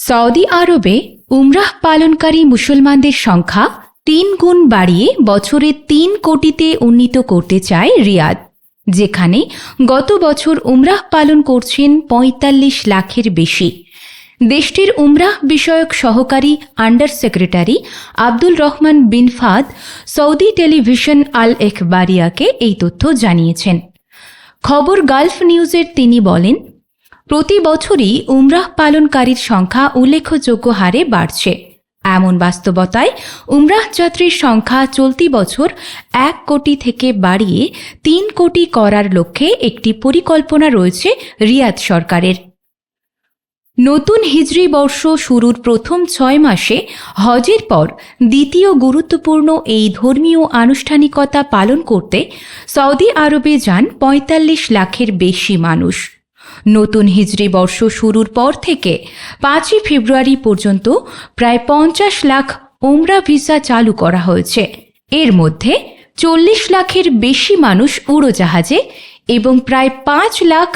Saudi আরবে উমরাহ পালনকারী মুসলমানদের সংখ্যা ৩ গুণ বাড়িয়ে বছরে ৩ কোটিতে উন্নীত করতে চায় রিয়াদ, যেখানে গত বছর উমরাহ পালন করছেন ৪৫ লাখের বেশি। দেশটির উমরাহ বিষয়ক সহকারী আন্ডার সেক্রেটারি আব্দুল রহমান বিন ফাদ সৌদি টেলিভিশন আল এখবারিয়াকে এই তথ্য জানিয়েছেন। খবর গালফ নিউজের তিনি বলেন, প্রতি বছরই উমরাহ পালনকারীর সংখ্যা উল্লেখযোগ্য হারে বাড়ছে। এমন বাস্তবতায় উমরাহ যাত্রীর সংখ্যা চলতি বছর ১ কোটি থেকে বাড়িয়ে ৩ কোটি করার লক্ষ্যে একটি পরিকল্পনা রয়েছে রিয়াদ সরকারের। নতুন হিজরি বর্ষ শুরুর প্রথম ৬ মাসে হজের পর দ্বিতীয় গুরুত্বপূর্ণ এই ধর্মীয় আনুষ্ঠানিকতা পালন করতে সৌদি আরবে যান ৪৫ লাখের বেশি মানুষ। নতুন হিজরি বর্ষ শুরুর পর থেকে ৫ই ফেব্রুয়ারি পর্যন্ত প্রায় ৫০ লাখ ওমরা ভিসা চালু করা হয়েছে। এর মধ্যে ৪০ লাখের বেশি মানুষ উড়োজাহাজে এবং প্রায় ৫ লাখ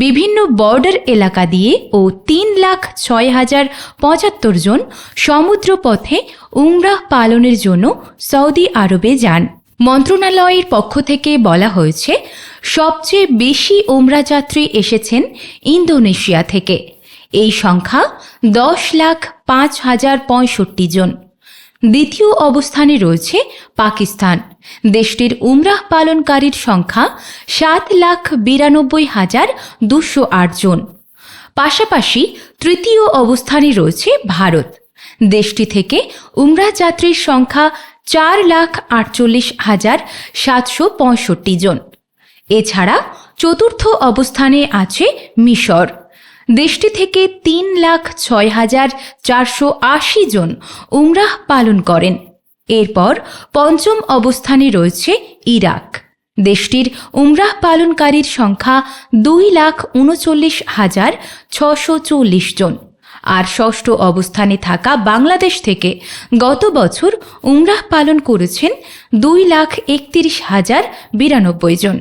বিভিন্ন বর্ডার এলাকা দিয়ে ও ৩,০৬,০৭৫ জন সমুদ্রপথে উমরাহ পালনের জন্য সৌদি আরবে যান। মন্ত্রণালয়ের পক্ষ থেকে বলা হয়েছে, সবচেয়ে বেশি ওমরা যাত্রী এসেছেন ইন্দোনেশিয়া থেকে। এই সংখ্যা ১০,০৫,০৬৫ জন। দ্বিতীয় অবস্থানে রয়েছে পাকিস্তান। দেশটির উমরাহ পালনকারীর সংখ্যা ৭,৯২,২০৮ জন। পাশাপাশি তৃতীয় অবস্থানে রয়েছে ভারত। দেশটি থেকে উমরাহ যাত্রীর সংখ্যা ৪,৪৮,৭৬৫ জন। এছাড়া চতুর্থ অবস্থানে আছে মিশর। দেশটি থেকে ৩,০৬,৪৮০ জন উমরাহ পালন করেন। এরপর পঞ্চম অবস্থানে রয়েছে ইরাক। দেশটির উমরাহ পালনকারীর সংখ্যা ২,৩৯,৬৪০ জন। আর ষষ্ঠ অবস্থানে থাকা বাংলাদেশ থেকে গত বছর উমরাহ পালন করেছেন ২,৩১,০৯২ জন।